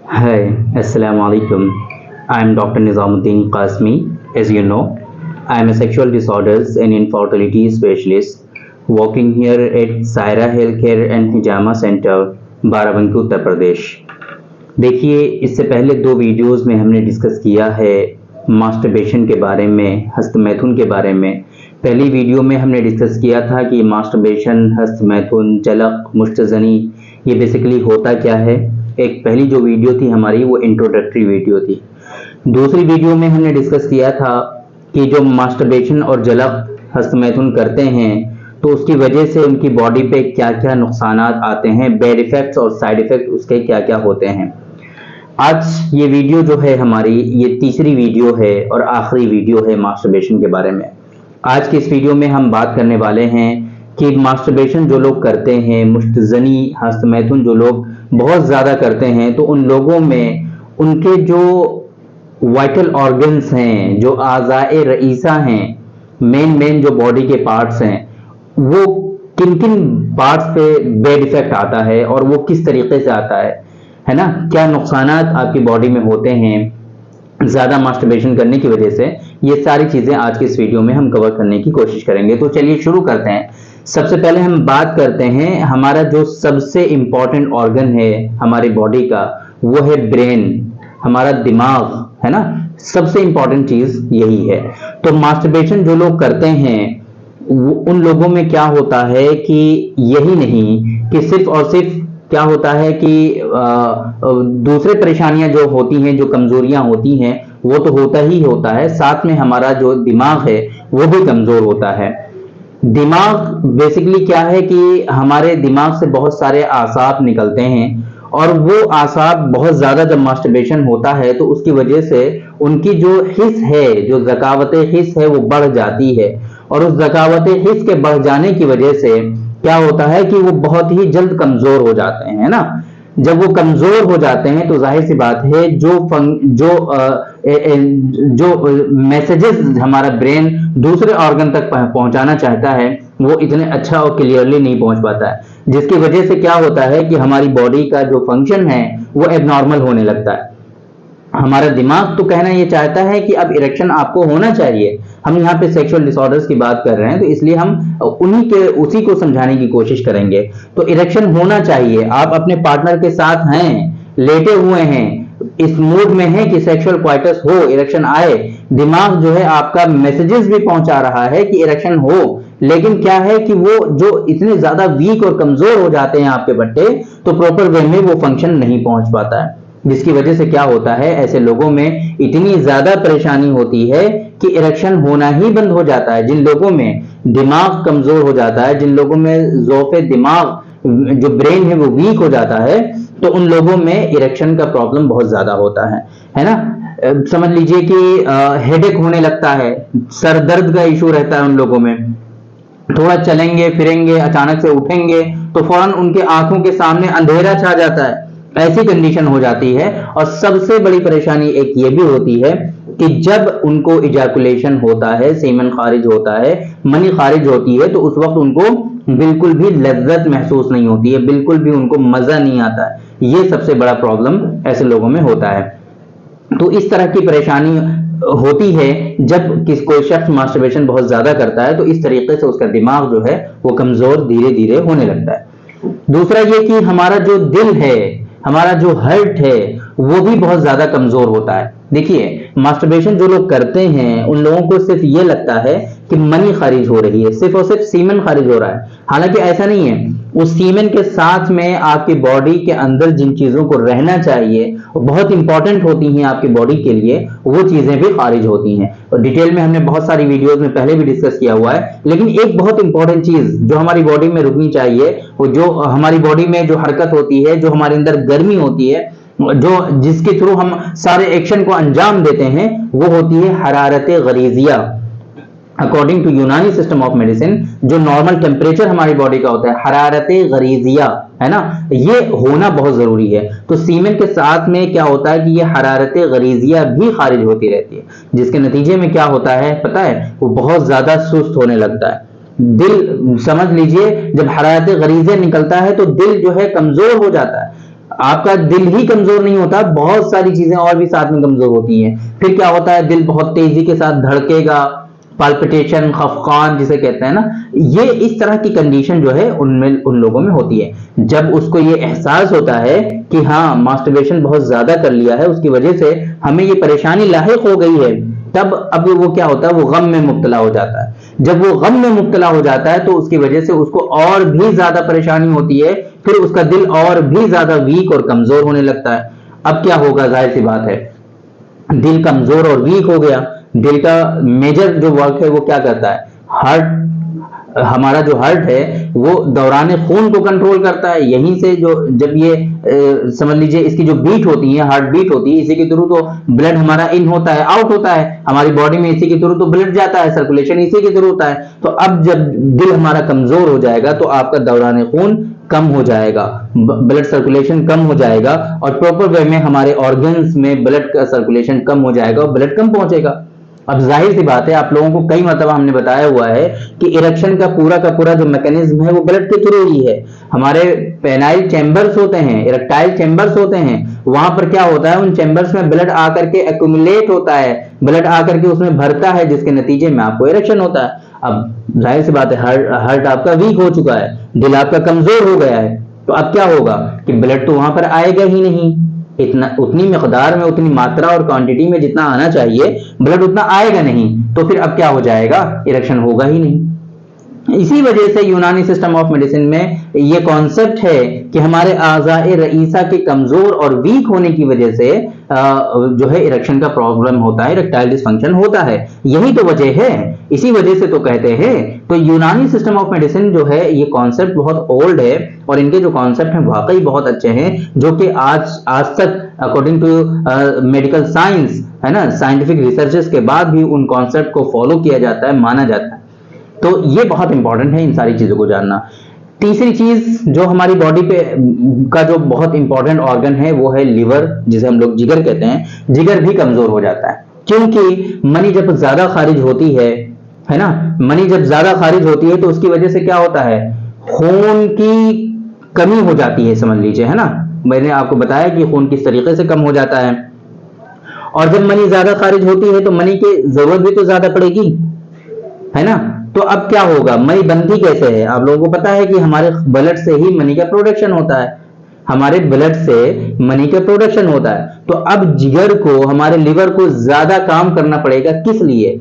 Hi, Assalamu alaikum. I am Dr. Nizamuddin Qasmi. As you know, I am a sexual disorders and infertility specialist working here at Saira Healthcare and Hijama Center, Barabanki Uttar Pradesh. देखिए, इससे पहले दो videos में हमने discuss किया है masturbation के बारे में, हस्तमैथुन के बारे में। पहली वीडियो में हमने डिस्कस किया था कि मास्टरबेशन, हस्तमैथुन, जलक, मुश्तज़नी ये बेसिकली होता क्या है। एक पहली जो वीडियो थी हमारी वो इंट्रोडक्टरी वीडियो थी। दूसरी वीडियो में हमने डिस्कस किया था कि जो मास्टरबेशन और जलक, हस्तमैथुन करते हैं तो उसकी वजह से उनकी बॉडी पे क्या क्या नुकसान आते हैं, बैड इफेक्ट्स और साइड इफेक्ट उसके क्या क्या होते हैं। आज ये वीडियो जो है हमारी, ये तीसरी वीडियो है और आखिरी वीडियो है मास्टरबेशन के बारे में। आज की इस वीडियो में हम बात करने वाले हैं कि मास्टरबेशन जो लोग करते हैं, मुश्तज़नी, हस्तमैथुन जो लोग बहुत ज़्यादा करते हैं, तो उन लोगों में उनके जो वाइटल ऑर्गन्स हैं, जो आज़ाए रईसा हैं, मेन जो बॉडी के पार्ट्स हैं, वो किन किन पार्ट्स पे बैड इफेक्ट आता है और वो किस तरीके से आता है ना, क्या नुकसानात आपकी बॉडी में होते हैं ज़्यादा मास्टरबेशन करने की वजह से। ये सारी चीज़ें आज के इस वीडियो में हम कवर करने की कोशिश करेंगे। तो चलिए शुरू करते हैं। सबसे पहले हम बात करते हैं, हमारा जो सबसे इंपॉर्टेंट ऑर्गन है हमारी बॉडी का वो है ब्रेन, हमारा दिमाग, है ना। सबसे इंपॉर्टेंट चीज यही है। तो मास्टरबेशन जो लोग करते हैं उन लोगों में क्या होता है कि यही नहीं कि सिर्फ और सिर्फ क्या होता है कि दूसरे परेशानियां जो होती हैं, जो कमजोरियां होती हैं, वो तो होता ही होता है, साथ में हमारा जो दिमाग है वो भी कमजोर होता है। दिमाग बेसिकली क्या है कि हमारे दिमाग से बहुत सारे आसाब निकलते हैं और वो आसाब बहुत ज्यादा जब मास्टरबेशन होता है तो उसकी वजह से उनकी जो हिस्स है, जो ज़कावत हिस्स है वो बढ़ जाती है और उस ज़कावत हिस्स के बढ़ जाने की वजह से क्या होता है कि वो बहुत ही जल्द कमजोर हो जाते हैं, है ना। जब वो कमजोर हो जाते हैं तो जाहिर सी बात है जो मैसेजेस हमारा ब्रेन दूसरे ऑर्गन तक पहुंचाना चाहता है वो इतने अच्छा और क्लियरली नहीं पहुंच पाता है, जिसकी वजह से क्या होता है कि हमारी बॉडी का जो फंक्शन है वो एबनॉर्मल होने लगता है। हमारा दिमाग तो कहना ये चाहता है कि अब इरेक्शन आपको होना चाहिए। हम यहाँ पे सेक्सुअल डिसऑर्डर्स की बात कर रहे हैं तो इसलिए हम उसी को समझाने की कोशिश करेंगे। तो इरेक्शन होना चाहिए, आप अपने पार्टनर के साथ हैं, लेटे हुए हैं, इस मूड में है कि सेक्सुअल क्वाइटस हो, इरेक्शन आए, दिमाग जो है आपका मैसेजेस भी पहुंचा रहा है कि इरेक्शन हो, लेकिन क्या है कि वो जो इतने ज्यादा वीक और कमजोर हो जाते हैं आपके बट्टे, तो प्रॉपर वे में वो फंक्शन नहीं पहुंच पाता है, जिसकी वजह से क्या होता है, ऐसे लोगों में इतनी ज्यादा परेशानी होती है कि इरेक्शन होना ही बंद हो जाता है। जिन लोगों में दिमाग कमजोर हो जाता है, जिन लोगों में ज़ौफ़े दिमाग, जो ब्रेन है वो वीक हो जाता है, तो उन लोगों में इरेक्शन का प्रॉब्लम बहुत ज्यादा होता है ना। समझ लीजिए कि हेडेक होने लगता है, सर दर्द का इशू रहता है उन लोगों में, थोड़ा चलेंगे फिरेंगे, अचानक से उठेंगे तो फौरन उनके आंखों के सामने अंधेरा छा जाता है, ऐसी कंडीशन हो जाती है। और सबसे बड़ी परेशानी एक ये भी होती है कि जब उनको इजैकुलेशन होता है, सीमन खारिज होता है, मनी खारिज होती है, तो उस वक्त उनको बिल्कुल भी लज्जत महसूस नहीं होती है, बिल्कुल भी उनको मजा नहीं आता है। ये सबसे बड़ा प्रॉब्लम ऐसे लोगों में होता है। तो इस तरह की परेशानी होती है जब कोई शख्स मास्टरबेशन बहुत ज्यादा करता है, तो इस तरीके से उसका दिमाग जो है वो कमजोर धीरे धीरे होने लगता है। दूसरा ये कि हमारा जो दिल है, हमारा जो हार्ट है, वो भी बहुत ज्यादा कमजोर होता है। देखिए, मास्टरबेशन जो लोग करते हैं उन लोगों को सिर्फ ये लगता है कि मनी खारिज हो रही है, सिर्फ और सिर्फ सीमन खारिज हो रहा है, हालांकि ऐसा नहीं है। उस सीमेन के साथ में आपकी बॉडी के अंदर जिन चीजों को रहना चाहिए वो बहुत इंपॉर्टेंट होती हैं आपकी बॉडी के लिए, वो चीजें भी खारिज होती हैं। और डिटेल में हमने बहुत सारी वीडियोस में पहले भी डिस्कस किया हुआ है। लेकिन एक बहुत इंपॉर्टेंट चीज जो हमारी बॉडी में रुकनी चाहिए, वो जो हमारी बॉडी में जो हरकत होती है, जो हमारे अंदर गर्मी होती है, जो जिसके थ्रू हम सारे एक्शन को अंजाम देते हैं, वो होती है हरारत गरीजिया। अकॉर्डिंग टू यूनानी सिस्टम ऑफ मेडिसिन, जो नॉर्मल टेम्परेचर हमारी बॉडी का होता है, हरारत गरीजिया, है ना, ये होना बहुत जरूरी है। तो सीमेन के साथ में क्या होता है कि ये हरारत गरीजिया भी खारिज होती रहती है, जिसके नतीजे में क्या होता है पता है, वो बहुत ज्यादा सुस्त होने लगता है। दिल, समझ लीजिए, जब हरारत गरीजिया निकलता है तो दिल जो है कमजोर हो जाता है। आपका दिल ही कमजोर नहीं होता, बहुत सारी चीजें और भी साथ में कमजोर होती हैं। फिर क्या होता है, दिल बहुत तेजी के साथ धड़केगा, पाल्पिटेशन, खफकान जिसे कहते हैं ना, ये इस तरह की कंडीशन जो है उनमें उन लोगों में होती है। जब उसको ये एहसास होता है कि हाँ मास्टरबेशन बहुत ज्यादा कर लिया है, उसकी वजह से हमें ये परेशानी लाहिक हो गई है, तब अब वो क्या होता है, वो गम में मुब्तला हो जाता है। जब वो गम में मुब्तला हो जाता है तो उसकी वजह से उसको और भी ज्यादा परेशानी होती है, फिर उसका दिल और भी ज्यादा वीक और कमजोर होने लगता है। अब क्या होगा, जाहिर सी बात है, दिल कमजोर और वीक हो गया। दिल का मेजर जो वर्क है वो क्या करता है, हार्ट, हमारा जो हार्ट है वो दौरान खून को कंट्रोल करता है। यहीं से जो जब ये समझ लीजिए इसकी जो बीट होती है, हार्ट बीट होती है, इसी के थ्रू तो ब्लड हमारा इन होता है, आउट होता है हमारी बॉडी में, इसी के थ्रू तो ब्लड जाता है, सर्कुलेशन इसी के थ्रू होता है। तो अब जब दिल हमारा कमजोर हो जाएगा तो आपका दौरान खून कम हो जाएगा, ब्लड सर्कुलेशन कम हो जाएगा, और प्रॉपर वे में हमारे ऑर्गन्स में ब्लड का सर्कुलेशन कम हो जाएगा और ब्लड कम पहुंचेगा। अब जाहिर सी बात है, आप लोगों को कई मरतबा हमने बताया हुआ है कि इरेक्शन का पूरा जो मैकेनिज्म है वो ब्लड के थ्रू ही है। हमारे पेनाइल चैम्बर्स होते हैं, इरेक्टाइल चैम्बर्स होते हैं, वहां पर क्या होता है, उन चैम्बर्स में ब्लड आकर के एक्यूमुलेट होता है, ब्लड आकर के उसमें भरता है, जिसके नतीजे में आपको इरेक्शन होता है। अब जाहिर सी बात है, हार्ट आपका वीक हो चुका है, दिल आपका कमजोर हो गया है, तो अब क्या होगा कि ब्लड तो वहां पर आएगा ही नहीं, इतना उतनी मिकदार में, उतनी मात्रा और क्वांटिटी में जितना आना चाहिए ब्लड उतना आएगा नहीं, तो फिर अब क्या हो जाएगा, इरेक्शन होगा ही नहीं। इसी वजह से यूनानी सिस्टम ऑफ मेडिसिन में ये कॉन्सेप्ट है कि हमारे आज़ाए रईसा के कमजोर और वीक होने की वजह से जो है इरेक्शन का प्रॉब्लम होता है, इरेक्टाइल डिसफंक्शन होता है। यही तो वजह है, इसी वजह से तो कहते हैं। तो यूनानी सिस्टम ऑफ मेडिसिन जो है ये कॉन्सेप्ट बहुत ओल्ड है, और इनके जो कॉन्सेप्ट हैं वाकई बहुत अच्छे हैं, जो कि आज तक अकॉर्डिंग टू मेडिकल साइंस है ना, साइंटिफिक रिसर्चेस के बाद भी उन कॉन्सेप्ट को फॉलो किया जाता है, माना जाता है। तो ये बहुत इंपॉर्टेंट है इन सारी चीजों को जानना। तीसरी चीज जो हमारी बॉडी पे का जो बहुत इंपॉर्टेंट ऑर्गन है वो है लिवर, जिसे हम लोग जिगर कहते हैं। जिगर भी कमजोर हो जाता है, क्योंकि मनी जब ज्यादा खारिज होती है ना, मनी जब ज्यादा खारिज होती है तो उसकी वजह से क्या होता है, खून की कमी हो जाती है, समझ लीजिए, है ना। मैंने आपको बताया कि खून किस तरीके से कम हो जाता है, और जब मनी ज्यादा खारिज होती है तो मनी की जरूरत भी तो ज्यादा पड़ेगी, है ना। तो अब क्या होगा, मनी बनती कैसे है, आप लोगों को पता है कि हमारे ब्लड से ही मनी का प्रोडक्शन होता है, हमारे ब्लड से मनी का प्रोडक्शन होता है। तो अब जिगर को, हमारे लिवर को ज्यादा काम करना पड़ेगा, किस लिए,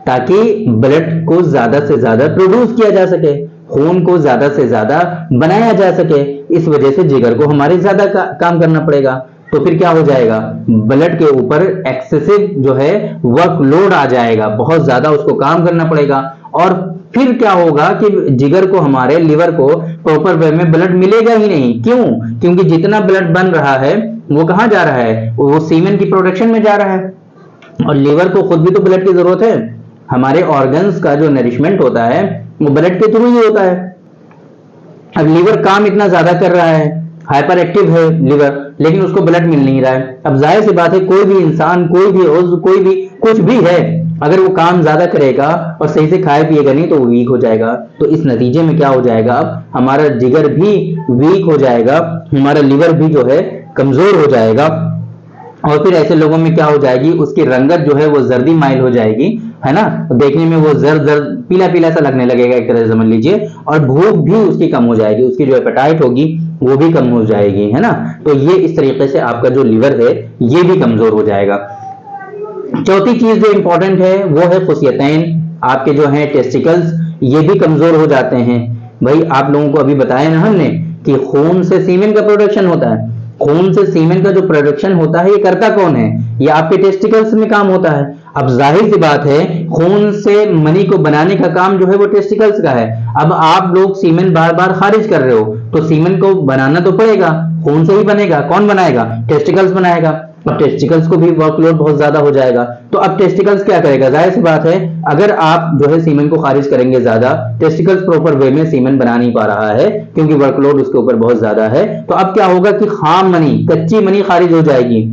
ताकि ब्लड को ज्यादा से ज्यादा प्रोड्यूस किया जा सके, खून को ज्यादा से ज्यादा बनाया जा सके। इस वजह से जिगर को हमारे ज्यादा काम करना पड़ेगा। तो फिर क्या हो जाएगा, ब्लड के ऊपर एक्सेसिव जो है वर्कलोड आ जाएगा, बहुत ज्यादा उसको काम करना पड़ेगा। और फिर क्या होगा कि जिगर को, हमारे लिवर को प्रॉपर वे में ब्लड मिलेगा ही नहीं। क्यों, क्योंकि जितना ब्लड बन रहा है वो कहां जा रहा है, वो सीमेन की प्रोडक्शन में जा रहा है, और लिवर को खुद भी तो ब्लड की जरूरत है। हमारे ऑर्गन्स का जो नरिशमेंट होता है वो ब्लड के थ्रू ही होता है। अब लिवर काम इतना ज्यादा कर रहा है, हाइपर एक्टिव है लिवर, लेकिन उसको ब्लड मिल नहीं रहा है। अब जाहिर सी बात है, कोई भी इंसान, कोई भी उज़्व, कोई भी कुछ भी है, अगर वो काम ज्यादा करेगा और सही से खाए पिएगा नहीं तो वो वीक हो जाएगा। तो इस नतीजे में क्या हो जाएगा, अब हमारा जिगर भी वीक हो जाएगा, हमारा लिवर भी जो है कमजोर हो जाएगा, और फिर ऐसे लोगों में क्या हो जाएगी, उसकी रंगत जो है वो जर्दी माइल हो जाएगी, है ना। देखने में वो जर्द जर्द पीला पीला सा लगने लगेगा एक तरह से समझ लीजिए, और भूख भी उसकी कम हो जाएगी, उसकी जो एपेटाइट होगी वो भी कम हो जाएगी, है ना। तो ये इस तरीके से आपका जो लिवर है ये भी कमजोर हो जाएगा। चौथी चीज जो इंपॉर्टेंट है वो है खुसियतैन, आपके जो है टेस्टिकल्स, ये भी कमजोर हो जाते हैं। भाई आप लोगों को अभी बताया ना हमने कि खून से सीमेन का प्रोडक्शन होता है, खून से सीमेन का जो प्रोडक्शन होता है ये करता कौन है, ये आपके टेस्टिकल्स में काम होता है। अब जाहिर सी बात है, खून से मनी को बनाने का काम जो है वो टेस्टिकल्स का है। अब आप लोग सीमेन बार बार खारिज कर रहे हो, तो सीमेन को बनाना तो पड़ेगा, खून से ही बनेगा, कौन बनाएगा, टेस्टिकल्स बनाएगा। अब टेस्टिकल्स को भी वर्कलोड बहुत ज्यादा हो जाएगा, तो अब टेस्टिकल्स क्या करेगा, जाहिर सी बात है, अगर आप जो है सीमेन को खारिज करेंगे ज्यादा, टेस्टिकल्स प्रॉपर वे में सीमेन बना नहीं पा रहा है क्योंकि वर्कलोड उसके ऊपर बहुत ज्यादा है, तो अब क्या होगा कि खाम मनी, कच्ची मनी खारिज हो जाएगी,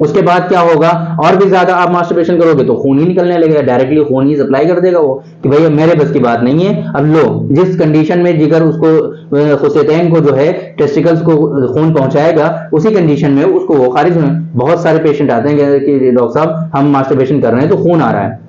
उसके बाद क्या होगा, और भी ज्यादा आप मास्टरबेशन करोगे तो खून ही निकलने लगेगा, डायरेक्टली खून ही सप्लाई कर देगा वो कि भैया मेरे बस की बात नहीं है। अब लो, जिस कंडीशन में जिगर उसको खुसैतैन को जो है टेस्टिकल्स को खून पहुंचाएगा, उसी कंडीशन में उसको वो खारिज होना। बहुत सारे पेशेंट आते हैं कि डॉक्टर साहब हम मास्टरबेशन कर रहे हैं तो खून आ रहा है,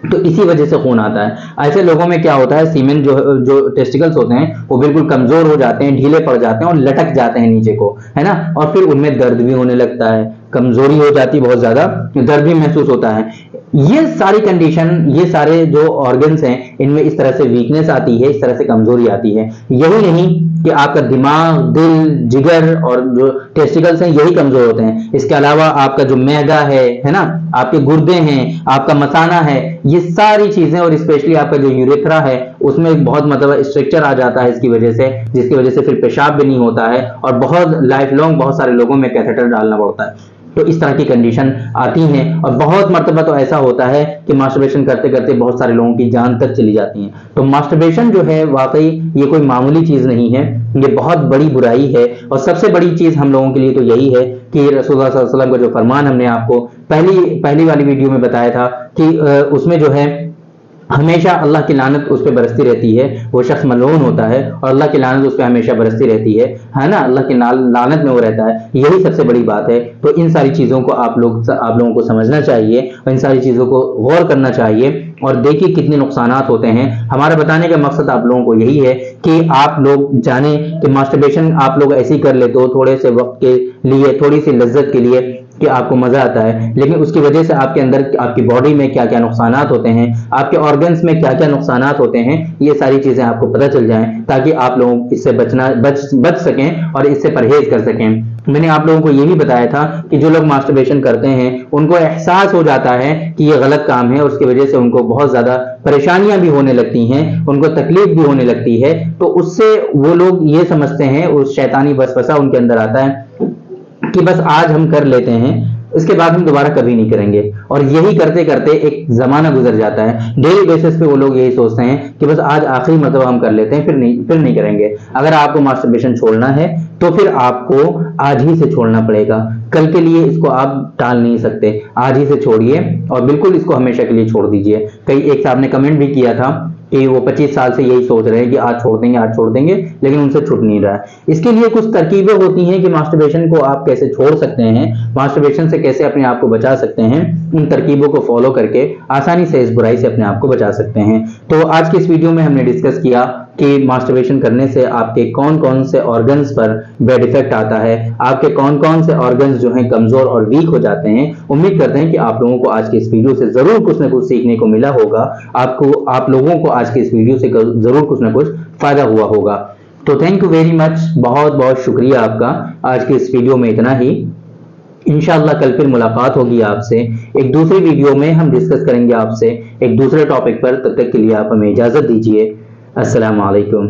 तो इसी वजह से खून आता है। ऐसे लोगों में क्या होता है, सीमेन जो टेस्टिकल्स होते हैं वो बिल्कुल कमजोर हो जाते हैं, ढीले पड़ जाते हैं और लटक जाते हैं नीचे को, है ना, और फिर उनमें दर्द भी होने लगता है, कमजोरी हो जाती है, बहुत ज्यादा दर्द भी महसूस होता है। ये सारी कंडीशन, ये सारे जो ऑर्गन्स हैं इनमें इस तरह से वीकनेस आती है, इस तरह से कमजोरी आती है। यही नहीं कि आपका दिमाग, दिल, जिगर और जो टेस्टिकल्स हैं यही कमजोर होते हैं, इसके अलावा आपका जो मैदा है ना, आपके गुर्दे हैं, आपका मसाना है, ये सारी चीजें, और स्पेशली आपका जो यूरेथ्रा है उसमें बहुत मतलब स्ट्रक्चर आ जाता है इसकी वजह से, जिसकी वजह से फिर पेशाब भी नहीं होता है और बहुत लाइफ लॉन्ग बहुत सारे लोगों में कैथेटर डालना पड़ता है। तो इस तरह की कंडीशन आती हैं और बहुत मर्तबा तो ऐसा होता है कि मास्टरबेशन करते करते बहुत सारे लोगों की जान तक चली जाती है। तो मास्टरबेशन जो है वाकई ये कोई मामूली चीज नहीं है, ये बहुत बड़ी बुराई है। और सबसे बड़ी चीज हम लोगों के लिए तो यही है कि रसूलुल्लाह सल्लल्लाहु अलैहि वसल्लम का जो फरमान हमने आपको पहली वाली वीडियो में बताया था कि उसमें जो है हमेशा अल्लाह की लानत उस पर बरसती रहती है, वो शख्स मलऊन होता है और अल्लाह की लानत उस पर हमेशा बरसती रहती है ना, अल्लाह की लानत में वो रहता है। यही सबसे बड़ी बात है। तो इन सारी चीज़ों को आप लोगों को समझना चाहिए और इन सारी चीज़ों को गौर करना चाहिए और देखिए कितने नुकसानात होते हैं। हमारा बताने का मकसद आप लोगों को यही है कि आप लोग जाने कि मास्टरबेशन आप लोग ऐसे ही कर लेते हो थोड़े से वक्त के लिए, थोड़ी सी लज्जत के लिए कि आपको मजा आता है, लेकिन उसकी वजह से आपके अंदर, आपकी बॉडी में क्या क्या नुकसानात होते हैं, आपके ऑर्गन्स में क्या क्या नुकसानात होते हैं, ये सारी चीजें आपको पता चल जाएं ताकि आप लोग इससे बच सकें और इससे परहेज कर सकें। मैंने आप लोगों को ये भी बताया था कि जो लोग मास्टरबेशन करते हैं उनको एहसास हो जाता है कि ये गलत काम है, उसकी वजह से उनको बहुत ज्यादा परेशानियां भी होने लगती हैं, उनको तकलीफ भी होने लगती है। तो उससे वो लोग ये समझते हैं, उस शैतानी वसवसा उनके अंदर आता है कि बस आज हम कर लेते हैं, इसके बाद हम दोबारा कभी नहीं करेंगे। और यही करते करते एक जमाना गुजर जाता है, डेली बेसिस पे वो लोग यही सोचते हैं कि बस आज आखिरी मरतबा हम कर लेते हैं, फिर नहीं करेंगे। अगर आपको मास्टरबेशन छोड़ना है तो फिर आपको आज ही से छोड़ना पड़ेगा, कल के लिए इसको आप टाल नहीं सकते। आज ही से छोड़िए और बिल्कुल इसको हमेशा के लिए छोड़ दीजिए। कई एक साहब ने कमेंट भी किया था कि वो 25 साल से यही सोच रहे हैं कि आज छोड़ देंगे, लेकिन उनसे छूट नहीं रहा है। इसके लिए कुछ तरकीबें होती हैं कि मास्टरबेशन को आप कैसे छोड़ सकते हैं, मास्टरबेशन से कैसे अपने आप को बचा सकते हैं। उन तरकीबों को फॉलो करके आसानी से इस बुराई से अपने आप को बचा सकते हैं। तो आज की इस वीडियो में हमने डिस्कस किया कि मास्टरबेशन करने से आपके कौन कौन से ऑर्गन्स पर बैड इफेक्ट आता है, आपके कौन कौन से ऑर्गन्स जो हैं कमजोर और वीक हो जाते हैं। उम्मीद करते हैं कि आप लोगों को आज की इस वीडियो से जरूर कुछ न कुछ सीखने को मिला होगा, आप लोगों को आज की इस वीडियो से जरूर कुछ न कुछ फायदा हुआ होगा। तो थैंक यू वेरी मच, बहुत बहुत शुक्रिया आपका। आज की इस वीडियो में इतना ही, इंशाअल्लाह कल फिर मुलाकात होगी आपसे एक दूसरी वीडियो में। हम डिस्कस करेंगे आपसे एक दूसरे टॉपिक पर। तब तक के लिए आप हमें इजाजत दीजिए। अस्सलाम वालेकुम।